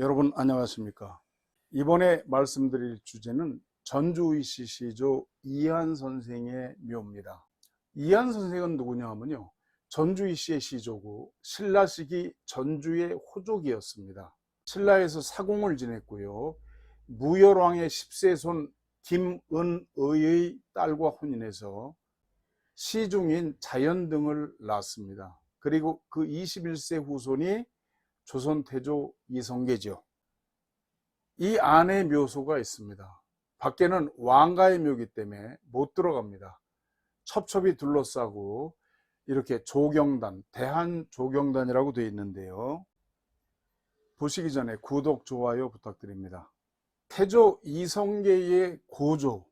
여러분 안녕하십니까? 이번에 말씀드릴 주제는 전주의시 시조 이한 선생의 묘입니다. 이한 선생은 누구냐 하면요, 전주의시의 시조고 신라 시기 전주의 호족이었습니다. 신라에서 사공을 지냈고요, 무열왕의 10세손 김은의의 딸과 혼인해서 시중인 자연등을 낳았습니다. 그리고 그 21세 후손이 조선 태조 이성계죠. 이 안에 묘소가 있습니다. 밖에는 왕가의 묘기 때문에 못 들어갑니다. 첩첩이 둘러싸고 이렇게 조경단, 대한조경단이라고 되어 있는데요. 보시기 전에 구독, 좋아요 부탁드립니다. 태조 이성계의 고조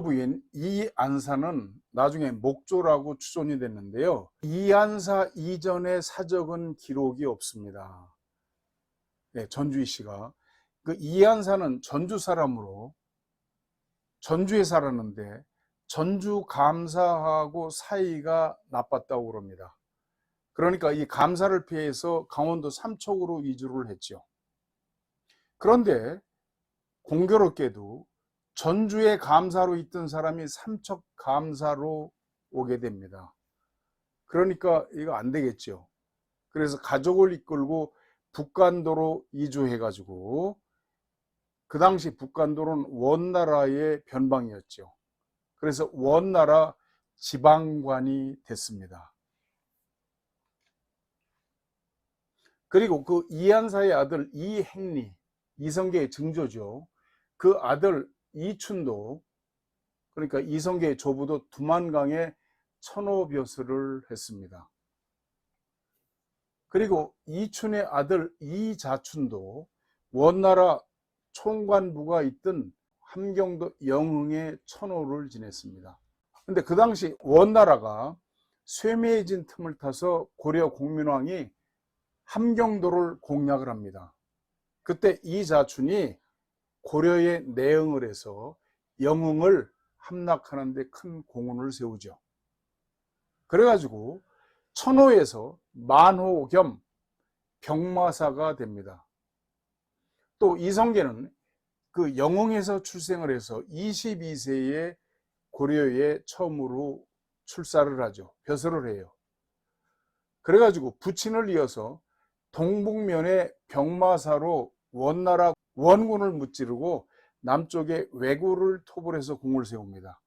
부인 이안사는 나중에 목조라고 추존이 됐는데요. 이안사 이전의 사적은 기록이 없습니다. 네, 전주의시가 그 이안사는 전주 사람으로 전주에 살았는데 전주 감사하고 사이가 나빴다고 그럽니다. 그러니까 이 감사를 피해서 강원도 삼척으로 이주를 했죠. 그런데 공교롭게도 전주에 감사로 있던 사람이 삼척 감사로 오게 됩니다. 그러니까 이거 안 되겠죠. 그래서 가족을 이끌고 북간도로 이주해가지고, 그 당시 북간도로는 원나라의 변방이었죠. 그래서 원나라 지방관이 됐습니다. 그리고 그 이한사의 아들 이행리, 이성계의 증조죠. 그 아들 이춘도, 그러니까 이성계의 조부도 두만강에 천호벼슬을 했습니다. 그리고 이춘의 아들 이자춘도 원나라 총관부가 있던 함경도 영흥에 천호를 지냈습니다. 근데 그 당시 원나라가 쇠매해진 틈을 타서 고려 공민왕이 함경도를 공략을 합니다. 그때 이자춘이 고려에 내응을 해서 영흥을 함락하는 데 큰 공헌을 세우죠. 그래가지고 천호에서 만호 겸 병마사가 됩니다. 또 이성계는 그 영흥에서 출생을 해서 22세에 고려에 처음으로 출사를 하죠. 벼슬을 해요. 그래가지고 부친을 이어서 동북면의 병마사로 원나라 원군을 무찌르고 남쪽에 왜구를 토벌해서 공을 세웁니다.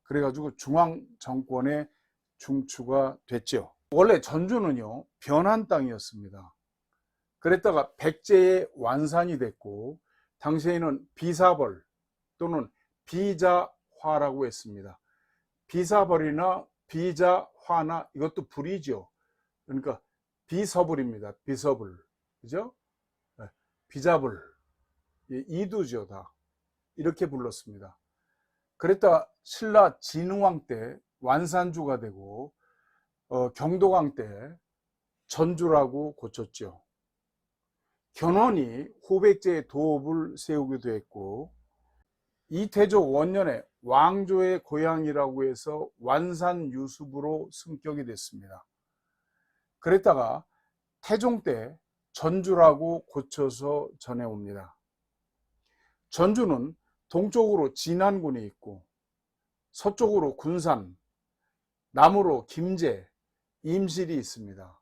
그래가지고 중앙 정권의 중추가 됐죠. 원래 전주는요, 변한 땅이었습니다. 그랬다가 백제의 완산이 됐고, 당시에는 비사벌 또는 비자화라고 했습니다. 비사벌이나 비자화나 이것도 불이죠. 그러니까 비서불입니다. 비서불, 그죠? 비자불, 이두죠, 다 이렇게 불렀습니다. 그랬다가 신라 진흥왕 때 완산주가 되고, 경도강 때 전주라고 고쳤죠. 견훤이 후백제의 도읍을 세우기도 했고, 이태조 원년에 왕조의 고향이라고 해서 완산유습으로 승격이 됐습니다. 그랬다가 태종 때 전주라고 고쳐서 전해옵니다. 전주는 동쪽으로 진안군이 있고, 서쪽으로 군산, 남으로 김제, 임실이 있습니다.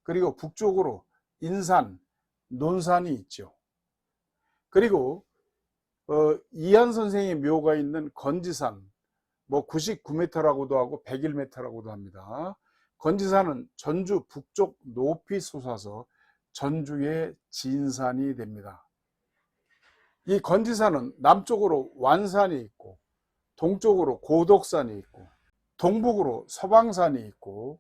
그리고 북쪽으로 인산, 논산이 있죠. 그리고 이한 선생의 묘가 있는 건지산, 뭐 99m라고도 하고 101m라고도 합니다. 건지산은 전주 북쪽 높이 솟아서 전주의 진산이 됩니다. 이 건지산은 남쪽으로 완산이 있고, 동쪽으로 고덕산이 있고, 동북으로 서방산이 있고,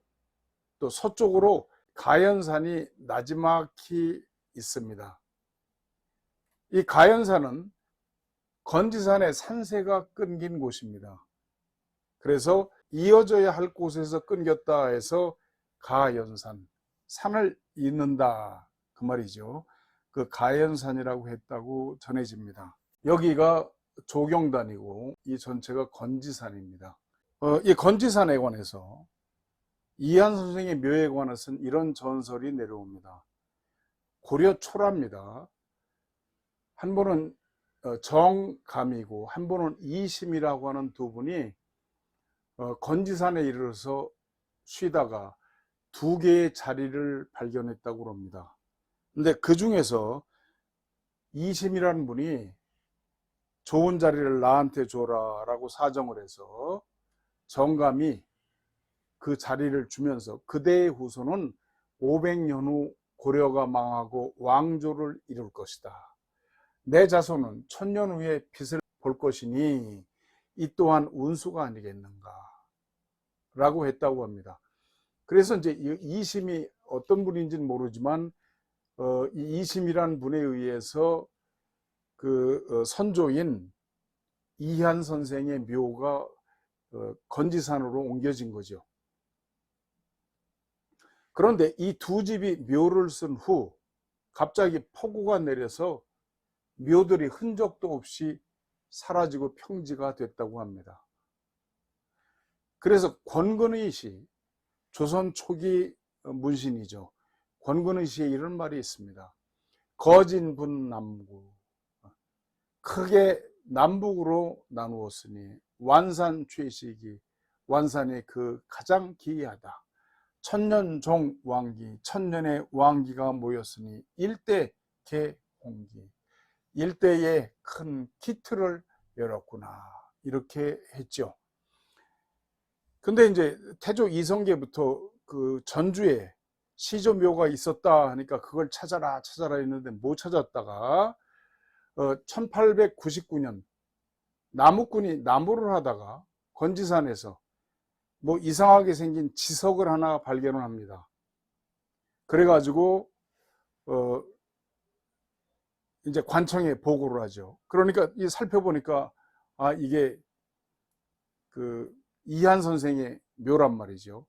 또 서쪽으로 가연산이 나지막히 있습니다. 이 가연산은 건지산의 산세가 끊긴 곳입니다. 그래서 이어져야 할 곳에서 끊겼다 해서 가연산, 산을 잇는다 그 말이죠. 그 가연산이라고 했다고 전해집니다. 여기가 조경단이고 이 전체가 건지산입니다. 이 건지산에 관해서 이한 선생의 묘에 관해서는 이런 전설이 내려옵니다. 고려 초랍니다. 한 분은 정감이고 한 분은 이심이라고 하는 두 분이 건지산에 이르러서 쉬다가 두 개의 자리를 발견했다고 합니다. 근데 그 중에서 이심이라는 분이 좋은 자리를 나한테 줘라 라고 사정을 해서 정감이 그 자리를 주면서 그대의 후손은 500년 후 고려가 망하고 왕조를 이룰 것이다. 내 자손은 1000년 후에 빛을 볼 것이니 이 또한 운수가 아니겠는가 라고 했다고 합니다. 그래서 이제 이심이 어떤 분인지는 모르지만 이 이심이라는 분에 의해서 그 선조인 이한 선생의 묘가 건지산으로 옮겨진 거죠. 그런데 이 두 집이 묘를 쓴 후 갑자기 폭우가 내려서 묘들이 흔적도 없이 사라지고 평지가 됐다고 합니다. 그래서 권근의시, 조선 초기 문신이죠. 권근의시에 이런 말이 있습니다. 거진분남구, 크게 남북으로 나누었으니 완산 최식이, 완산이 그 가장 기이하다. 천년종 왕기, 천년의 왕기가 모였으니 일대 개홍기, 일대에 큰 기틀을 열었구나 이렇게 했죠. 근데 이제 태조 이성계부터 그 전주에 시조묘가 있었다 하니까 그걸 찾아라 했는데 못 찾았다가 1899년 남욱군이 나무를 하다가 건지산에서 뭐 이상하게 생긴 지석을 하나 발견을 합니다. 그래가지고 이제 관청에 보고를 하죠. 그러니까 이 살펴보니까 아 이게 그 이한 선생의 묘란 말이죠.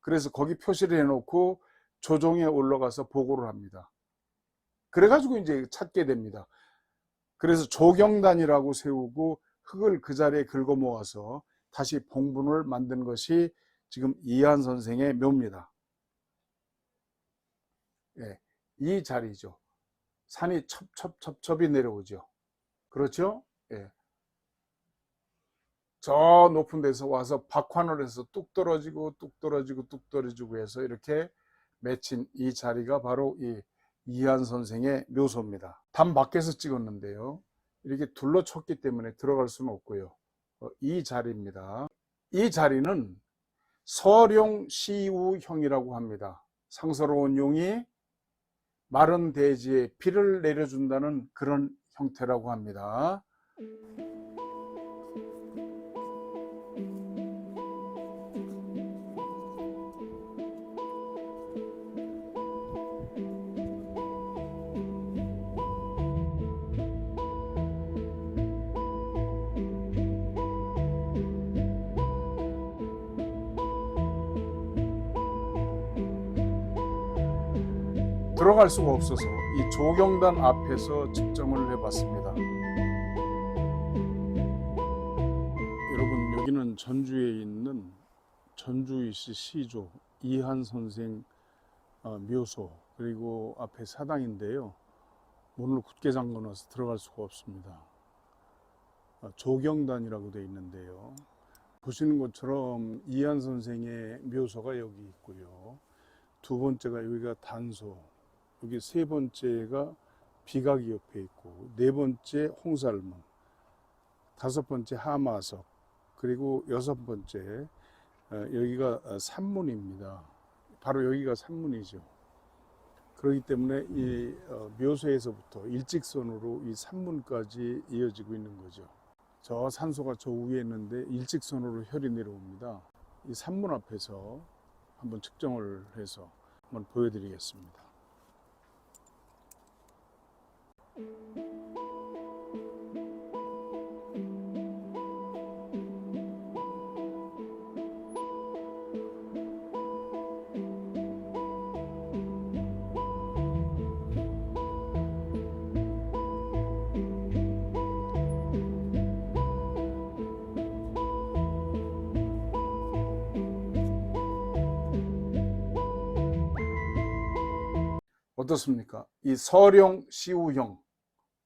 그래서 거기 표시를 해놓고 조정에 올라가서 보고를 합니다. 그래가지고 이제 찾게 됩니다. 그래서 조경단이라고 세우고 흙을 그 자리에 긁어 모아서 다시 봉분을 만든 것이 지금 이한 선생의 묘입니다. 예, 이 자리죠. 산이 첩첩첩첩이 내려오죠. 그렇죠? 예. 저 높은 데서 와서 박환을 해서 뚝 떨어지고 해서 이렇게 맺힌 이 자리가 바로 이 이한 선생의 묘소입니다. 담 밖에서 찍었는데요. 이렇게 둘러쳤기 때문에 들어갈 수는 없고요. 이 자리입니다. 이 자리는 서룡시우형이라고 합니다. 상서로운 용이 마른 대지에 비를 내려준다는 그런 형태라고 합니다. 들어갈 수가 없어서 이 조경단 앞에서 측정을 해봤습니다. 여러분, 여기는 전주에 있는 전주시 시조 이한 선생 묘소, 그리고 앞에 사당인데요. 문을 굳게 잠궈놔서 들어갈 수가 없습니다. 조경단이라고 되어 있는데요. 보시는 것처럼 이한 선생의 묘소가 여기 있고요. 두 번째가 여기가 단소, 여기 세 번째가 비각이 옆에 있고, 네 번째 홍살문, 다섯 번째 하마석, 그리고 여섯 번째 여기가 산문입니다. 바로 여기가 산문이죠. 그렇기 때문에 이 묘소에서부터 일직선으로 이 산문까지 이어지고 있는 거죠. 저 산소가 저 위에 있는데 일직선으로 혈이 내려옵니다. 이 산문 앞에서 한번 측정을 해서 한번 보여드리겠습니다. 어떻습니까? 이 서령, 시우형,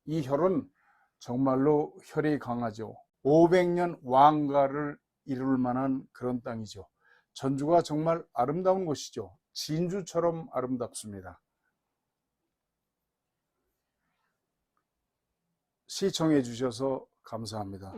이 혈은 정말로 혈이 강하죠. 500년 왕가를 이룰 만한 그런 땅이죠. 전주가 정말 아름다운 곳이죠. 진주처럼 아름답습니다. 시청해 주셔서 감사합니다.